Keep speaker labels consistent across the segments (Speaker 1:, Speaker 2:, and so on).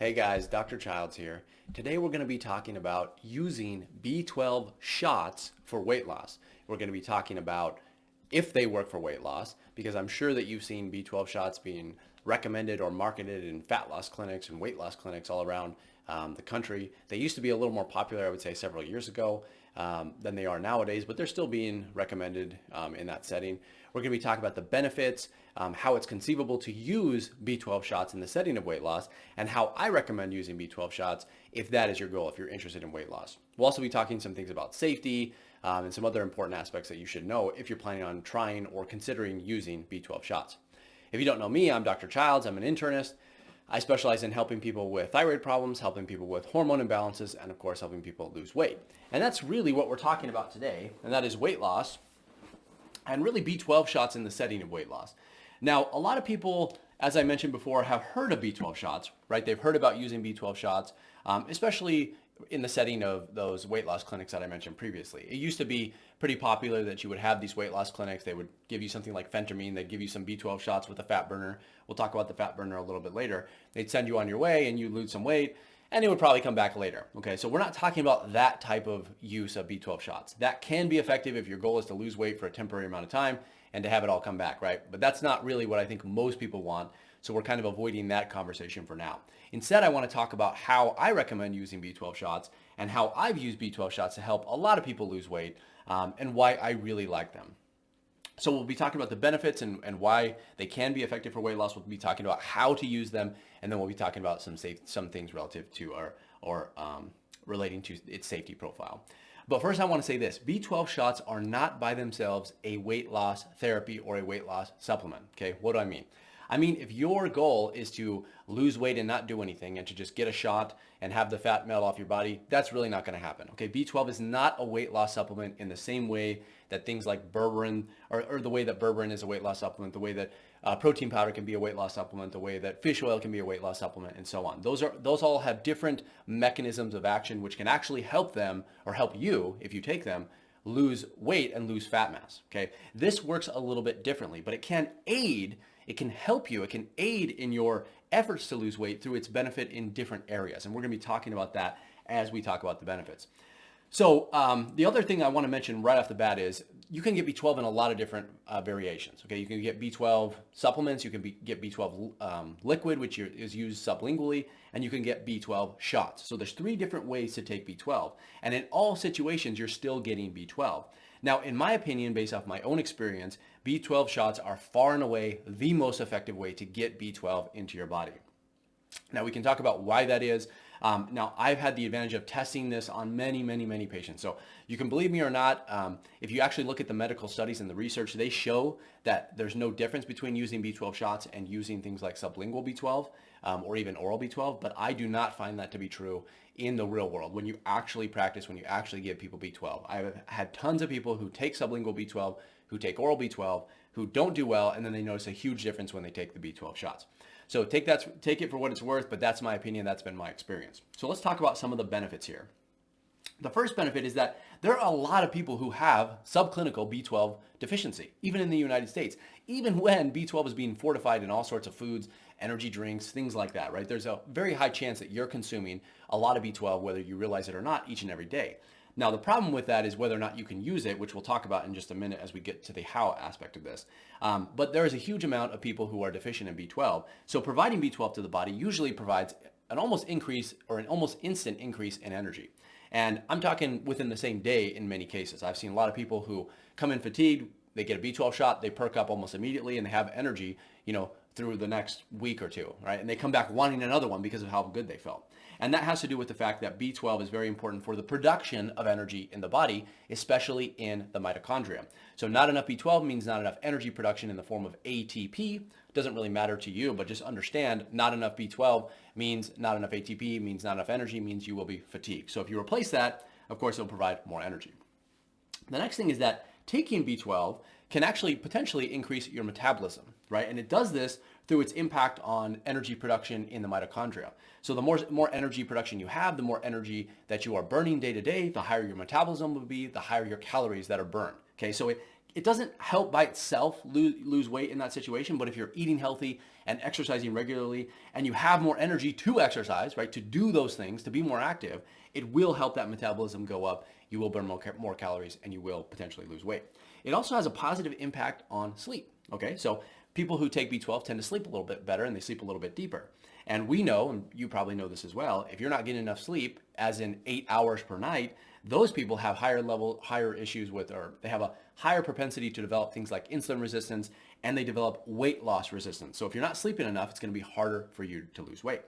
Speaker 1: Hey guys, Dr. Childs here. Today we're going to be talking about using B12 shots for weight loss. We're going to be talking about if they work for weight loss, because I'm sure that you've seen B12 shots being recommended or marketed in fat loss clinics and weight loss clinics all around the country. They used to be a little more popular, I would say, several years ago than they are nowadays, but they're still being recommended in that setting. We're going to be talking about the benefits, how it's conceivable to use B12 shots in the setting of weight loss, and how I recommend using B12 shots if that is your goal, if you're interested in weight loss. We'll also be talking some things about safety and some other important aspects that you should know if you're planning on trying or considering using B12 shots. If you don't know me, I'm Dr. Childs. I'm an internist. I specialize in helping people with thyroid problems, helping people with hormone imbalances, and of course, helping people lose weight. And that's really what we're talking about today, and that is weight loss and really B12 shots in the setting of weight loss. Now, a lot of people, as I mentioned before, have heard of B12 shots, right? They've heard about using B12 shots, especially in the setting of those weight loss clinics that I mentioned previously. It used to be pretty popular that you would have these weight loss clinics. They would give you something like phentermine. They'd give you some B12 shots with a fat burner. We'll talk about the fat burner a little bit later. They'd send you on your way and you'd lose some weight and it would probably come back later. Okay, so we're not talking about that type of use of B12 shots. That can be effective if your goal is to lose weight for a temporary amount of time and to have it all come back, right? But that's not really what I think most people want. So we're kind of avoiding that conversation for now. Instead, I want to talk about how I recommend using B12 shots and how I've used B12 shots to help a lot of people lose weight and why I really like them. So we'll be talking about the benefits and why they can be effective for weight loss. We'll be talking about how to use them, and then we'll be talking about some things relative to or relating to its safety profile. But first, I want to say this: B12 shots are not by themselves a weight loss therapy or a weight loss supplement. Okay, what do I mean? I mean, if your goal is to lose weight and not do anything and to just get a shot and have the fat melt off your body, that's really not going to happen. Okay, B12 is not a weight loss supplement in the same way that things like berberine, or the way that berberine is a weight loss supplement, the way that protein powder can be a weight loss supplement, the way that fish oil can be a weight loss supplement, and so on. Those all have different mechanisms of action which can actually help them, or help you if you take them, lose weight and lose fat mass. Okay, this works a little bit differently, but it can aid. It can help you. It can aid in your efforts to lose weight through its benefit in different areas. And we're going to be talking about that as we talk about the benefits. So the other thing I want to mention right off the bat is you can get B12 in a lot of different variations. Okay, you can get B12 supplements. You can get B12 liquid, which is used sublingually, and you can get B12 shots. So there's 3 different ways to take B12. And in all situations, you're still getting B12. Now, in my opinion, based off my own experience, B12 shots are far and away the most effective way to get B12 into your body. Now, we can talk about why that is. Now, I've had the advantage of testing this on many, many, many patients. So you can believe me or not, if you actually look at the medical studies and the research, they show that there's no difference between using B12 shots and using things like sublingual B12 or even oral B12. But I do not find that to be true in the real world when you actually practice, when you actually give people B12. I've had tons of people who take sublingual B12, who take oral B12, who don't do well, and then they notice a huge difference when they take the B12 shots. So take it for what it's worth, but that's my opinion. That's been my experience. So let's talk about some of the benefits here. The first benefit is that there are a lot of people who have subclinical B12 deficiency, even in the United States, even when B12 is being fortified in all sorts of foods, energy drinks, things like that, right? There's a very high chance that you're consuming a lot of B12, whether you realize it or not, each and every day. Now, the problem with that is whether or not you can use it, which we'll talk about in just a minute as we get to the how aspect of this. But there is a huge amount of people who are deficient in B12. So providing B12 to the body usually provides an almost instant increase in energy. And I'm talking within the same day in many cases. I've seen a lot of people who come in fatigued, they get a B12 shot, they perk up almost immediately, and they have energy, through the next week or two, right? And they come back wanting another one because of how good they felt. And that has to do with the fact that B12 is very important for the production of energy in the body, especially in the mitochondria. So not enough B12 means not enough energy production in the form of ATP. Doesn't really matter to you, but just understand not enough B12 means not enough ATP, means not enough energy, means you will be fatigued. So if you replace that, of course, it'll provide more energy. The next thing is that taking B12 can actually potentially increase your metabolism, right? And it does this through its impact on energy production in the mitochondria. So the more energy production you have, the more energy that you are burning day to day, the higher your metabolism will be, the higher your calories that are burned. Okay, so it doesn't help by itself lose weight in that situation, but if you're eating healthy and exercising regularly and you have more energy to exercise, right, to do those things, to be more active, it will help that metabolism go up. You will burn more calories and you will potentially lose weight. It also has a positive impact on sleep. Okay, so people who take B12 tend to sleep a little bit better and they sleep a little bit deeper. And we know, and you probably know this as well, if you're not getting enough sleep, as in 8 hours per night, those people have higher issues with, or they have a higher propensity to develop things like insulin resistance, and they develop weight loss resistance. So if you're not sleeping enough, it's going to be harder for you to lose weight.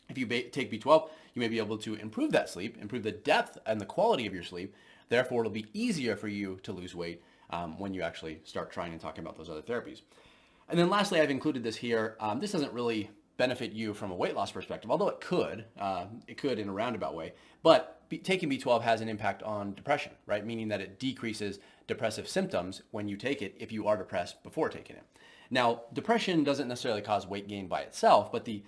Speaker 1: If you take B12, you may be able to improve that sleep, improve the depth and the quality of your sleep. Therefore, it'll be easier for you to lose weight when you actually start trying and talking about those other therapies. And then lastly, I've included this here. This doesn't really benefit you from a weight loss perspective, although it could in a roundabout way. But taking B12 has an impact on depression, right? Meaning that it decreases depressive symptoms when you take it if you are depressed before taking it. Now, depression doesn't necessarily cause weight gain by itself, but the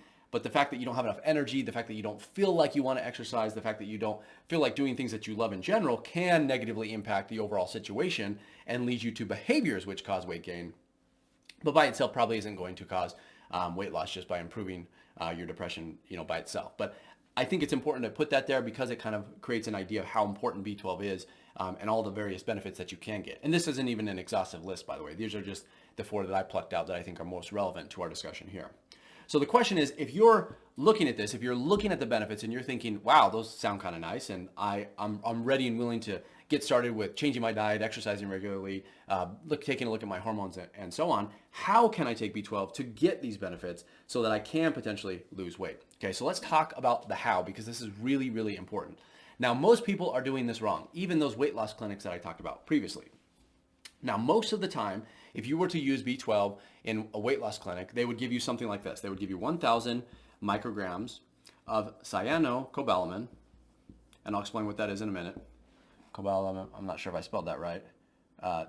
Speaker 1: fact that you don't have enough energy, the fact that you don't feel like you want to exercise, the fact that you don't feel like doing things that you love in general can negatively impact the overall situation and lead you to behaviors which cause weight gain. But by itself probably isn't going to cause weight loss just by improving your depression, by itself. But I think it's important to put that there because it kind of creates an idea of how important B12 is and all the various benefits that you can get. And this isn't even an exhaustive list, by the way. These are just the 4 that I plucked out that I think are most relevant to our discussion here. So the question is, if you're looking at this, if you're looking at the benefits and you're thinking, wow, those sound kind of nice, and I'm ready and willing to get started with changing my diet, exercising regularly, taking a look at my hormones and so on, how can I take B12 to get these benefits so that I can potentially lose weight? Okay, so let's talk about the how, because this is really, really important. Now, most people are doing this wrong, even those weight loss clinics that I talked about previously. Now, most of the time, if you were to use B12 in a weight loss clinic, they would give you something like this. They would give you 1,000 micrograms of cyanocobalamin, and I'll explain what that is in a minute. Cobalamin, I'm not sure if I spelled that right.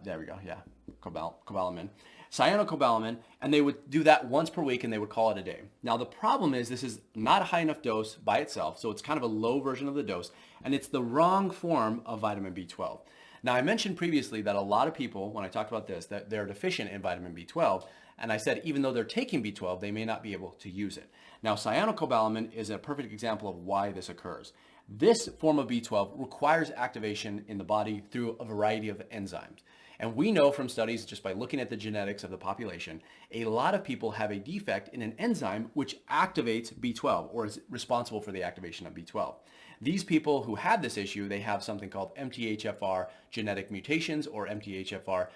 Speaker 1: There we go, yeah, cobalamin. Cyanocobalamin, and they would do that once per week and they would call it a day. Now, the problem is this is not a high enough dose by itself, so it's kind of a low version of the dose, and it's the wrong form of vitamin B12. Now, I mentioned previously that a lot of people, when I talked about this, that they're deficient in vitamin B12. And I said, even though they're taking B12, they may not be able to use it. Now, cyanocobalamin is a perfect example of why this occurs. This form of B12 requires activation in the body through a variety of enzymes. And we know from studies, just by looking at the genetics of the population, a lot of people have a defect in an enzyme which activates B12 or is responsible for the activation of B12. These people who have this issue, they have something called MTHFR genetic mutations or MTHFR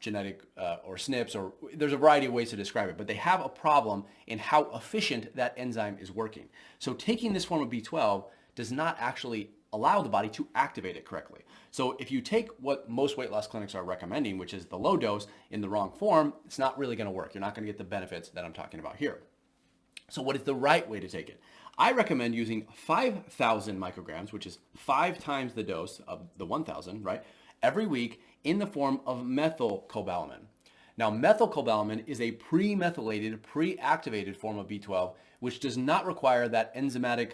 Speaker 1: genetic or SNPs, or there's a variety of ways to describe it, but they have a problem in how efficient that enzyme is working. So taking this form of B12 does not actually allow the body to activate it correctly. So if you take what most weight loss clinics are recommending, which is the low dose in the wrong form, it's not really going to work. You're not going to get the benefits that I'm talking about here. So what is the right way to take it? I recommend using 5,000 micrograms, which is 5 times the dose of the 1,000, right? Every week in the form of methylcobalamin. Now, methylcobalamin is a pre-methylated, pre-activated form of B12, which does not require that enzymatic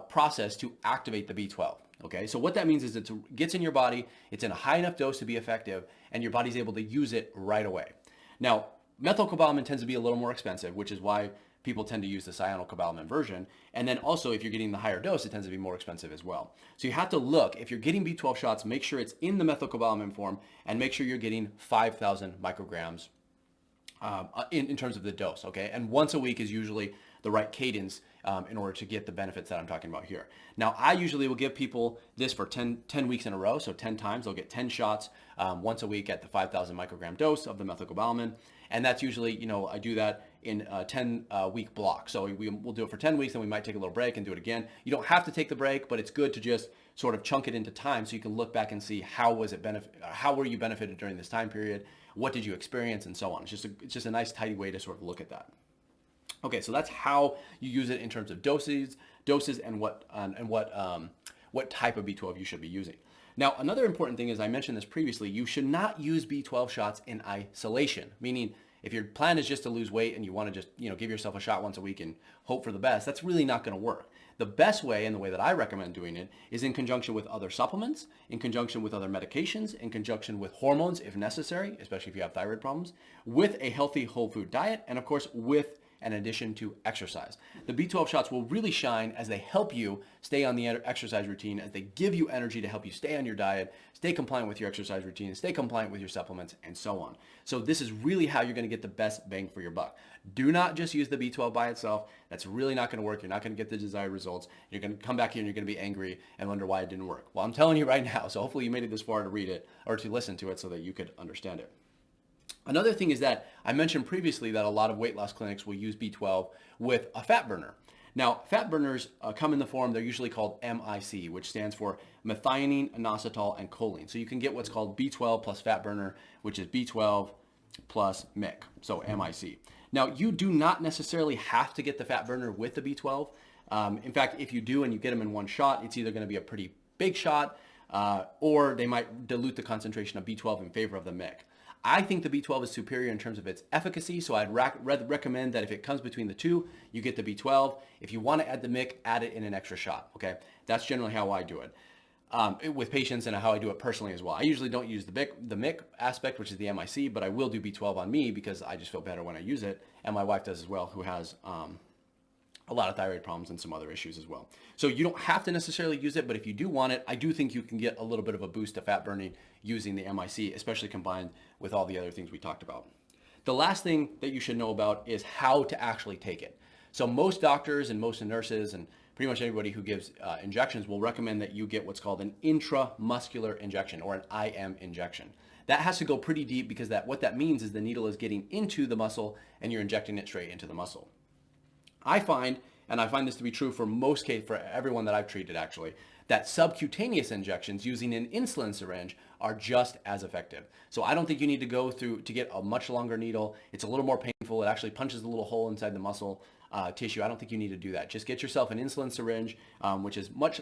Speaker 1: process to activate the B12. Okay, so what that means is it gets in your body, it's in a high enough dose to be effective, and your body's able to use it right away. Now, methylcobalamin tends to be a little more expensive, which is why people tend to use the cyanocobalamin version. And then also, if you're getting the higher dose, it tends to be more expensive as well. So you have to look, if you're getting B12 shots, make sure it's in the methylcobalamin form and make sure you're getting 5,000 micrograms in terms of the dose, okay? And once a week is usually the right cadence in order to get the benefits that I'm talking about here. Now, I usually will give people this for 10 weeks in a row, so 10 times. They'll get 10 shots once a week at the 5,000 microgram dose of the methylcobalamin. And that's usually, I do that in a 10-week block. So we'll do it for 10 weeks, and we might take a little break and do it again. You don't have to take the break, but it's good to just sort of chunk it into time so you can look back and see how were you benefited during this time period, what did you experience, and so on. It's just a nice, tidy way to sort of look at that. Okay, so that's how you use it in terms of doses, and what type of B12 you should be using. Now, another important thing is, I mentioned this previously, you should not use B12 shots in isolation, meaning If your plan is just to lose weight and you want to just, give yourself a shot once a week and hope for the best, that's really not going to work. The best way, and the way that I recommend doing it, is in conjunction with other supplements, in conjunction with other medications, in conjunction with hormones if necessary, especially if you have thyroid problems, with a healthy whole food diet, and of course with an addition to exercise. The B12 shots will really shine as they help you stay on the exercise routine, as they give you energy to help you stay on your diet, stay compliant with your exercise routine, stay compliant with your supplements, and so on. So this is really how you're going to get the best bang for your buck. Do not just use the B12 by itself. That's really not going to work. You're not going to get the desired results. You're going to come back here and you're going to be angry and wonder why it didn't work. Well, I'm telling you right now, so hopefully you made it this far to read it or to listen to it so that you could understand it. Another thing is that I mentioned previously that a lot of weight loss clinics will use B12 with a fat burner. Now, fat burners come in the form, they're usually called MIC, which stands for methionine, inositol, and choline. So you can get what's called B12 plus fat burner, which is B12 plus MIC, so MIC. Now, you do not necessarily have to get the fat burner with the B12. In fact, if you do and you get them in one shot, it's either going to be a pretty big shot or they might dilute the concentration of B12 in favor of the MIC. I think the B12 is superior in terms of its efficacy, so I'd recommend that if it comes between the two, you get the B12. If you want to add the MIC, add it in an extra shot, okay? That's generally how I do it with patients and how I do it personally as well. I usually don't use the MIC aspect, which is the MIC, but I will do B12 on me because I just feel better when I use it, and my wife does as well, who has a lot of thyroid problems and some other issues as well. So you don't have to necessarily use it, but if you do want it, I do think you can get a little bit of a boost to fat burning using the MIC, especially combined with all the other things we talked about. The last thing that you should know about is how to actually take it. So most doctors and most nurses and pretty much everybody who gives injections will recommend that you get what's called an intramuscular injection or an IM injection. That has to go pretty deep because what that means is the needle is getting into the muscle and you're injecting it straight into the muscle. I find this to be true for for everyone that I've treated actually, that subcutaneous injections using an insulin syringe are just as effective. So I don't think you need to go through to get a much longer needle. It's a little more painful. It actually punches a little hole inside the muscle tissue. I don't think you need to do that. Just get yourself an insulin syringe, which is much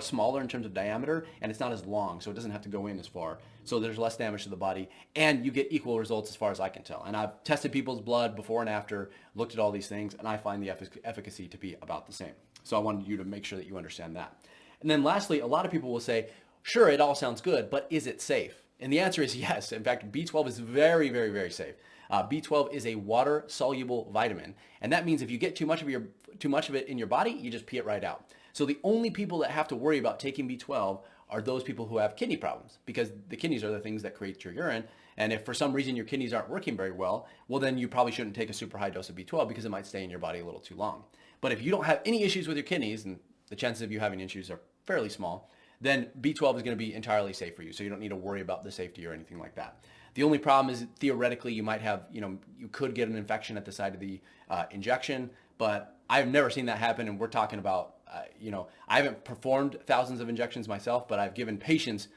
Speaker 1: smaller in terms of diameter, and it's not as long, so it doesn't have to go in as far. So there's less damage to the body, and you get equal results as far as I can tell. And I've tested people's blood before and after, looked at all these things, and I find the efficacy to be about the same. So I wanted you to make sure that you understand that. And then lastly, a lot of people will say, sure, it all sounds good, but is it safe? And the answer is yes. In fact, B12 is very, very, very safe. B12 is a water-soluble vitamin, and that means if you get too much of it in your body, you just pee it right out. So the only people that have to worry about taking B12 are those people who have kidney problems, because the kidneys are the things that create your urine. And if for some reason your kidneys aren't working very well, well then you probably shouldn't take a super high dose of B12 because it might stay in your body a little too long. But if you don't have any issues with your kidneys, and the chances of you having issues are fairly small, then B12 is going to be entirely safe for you. So you don't need to worry about the safety or anything like that. The only problem is theoretically you might have, you could get an infection at the site of the injection, but I've never seen that happen. And we're talking about, I haven't performed thousands of injections myself, but I've given patients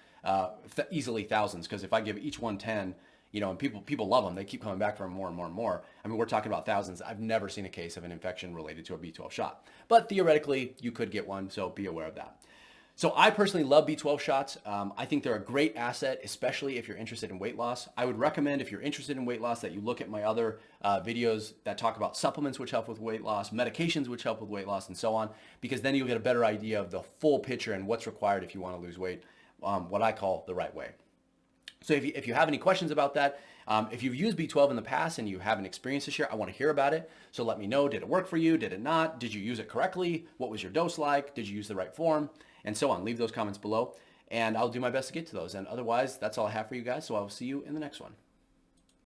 Speaker 1: easily thousands, because if I give each one 10, and people love them, they keep coming back for more and more and more. I mean, we're talking about thousands. I've never seen a case of an infection related to a B12 shot, but theoretically you could get one. So be aware of that. So I personally love B12 shots. I think they're a great asset, especially if you're interested in weight loss. I would recommend, if you're interested in weight loss, that you look at my other videos that talk about supplements which help with weight loss, medications which help with weight loss, and so on, because then you'll get a better idea of the full picture and what's required if you want to lose weight, what I call the right way. So if you have any questions about that, if you've used B12 in the past and you have an experience to share, I want to hear about it. So let me know, did it work for you? Did it not? Did you use it correctly? What was your dose like? Did you use the right form? And so on. Leave those comments below, and I'll do my best to get to those. And otherwise, that's all I have for you guys. So I will see you in the next one.